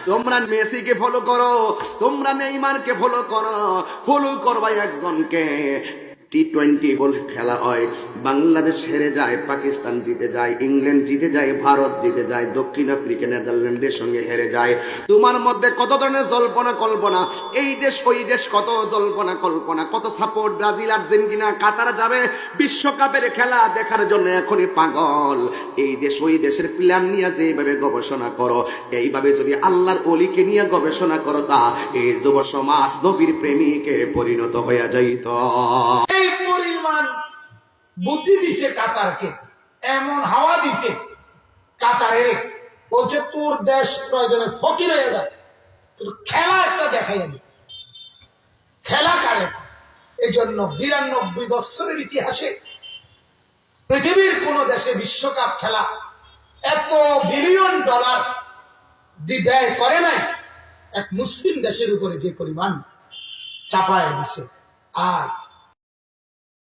তোমরা মেসিকে ফলো করো, তোমরা নেইমারকে ফলো করো, ফলো করবা একজনকে। টি-20 খেলা হয়, বাংলাদেশ হেরে যায়, পাকিস্তান জিতে যায়, ইংল্যান্ড জিতে যায়, ভারত জিতে যায়, দক্ষিণ আফ্রিকা নেদারল্যান্ডের সঙ্গে হেরে যায়। তোমার মধ্যে কত ধরনের জল্পনা কল্পনা, এই দেশ ওই দেশ, কত জল্পনা কল্পনা, কত সাপোর্ট, ব্রাজিল আর্জেন্টিনা কাতার যাবে বিশ্বকাপের খেলা দেখার জন্য এখনই পাগল। এই দেশ ওই দেশের প্ল্যান নিয়ে যেভাবে গবেষণা করো, এইভাবে যদি আল্লাহর ওলিকে নিয়ে গবেষণা করো, তা এই যুব সমাজ নবীর প্রেমিকে পরিণত হয়ে যাইত। এই পরিমাণ বুদ্ধি দিছে কাতারকে, এমন হাওয়া দিছে কাতারে, বলছে তোর দেশ প্রয়োজনে ফকির হয়ে যায়, কিন্তু খেলা একটা দেখাইয়া দি। খেলা কারে? এই জন্য 92 বছরের ইতিহাসে পৃথিবীর কোন দেশে বিশ্বকাপ খেলা এত বিলিয়ন ডলার ব্যয় করে নাই, এক মুসলিম দেশের উপরে যে পরিমাণ চাপায় দিছে। আর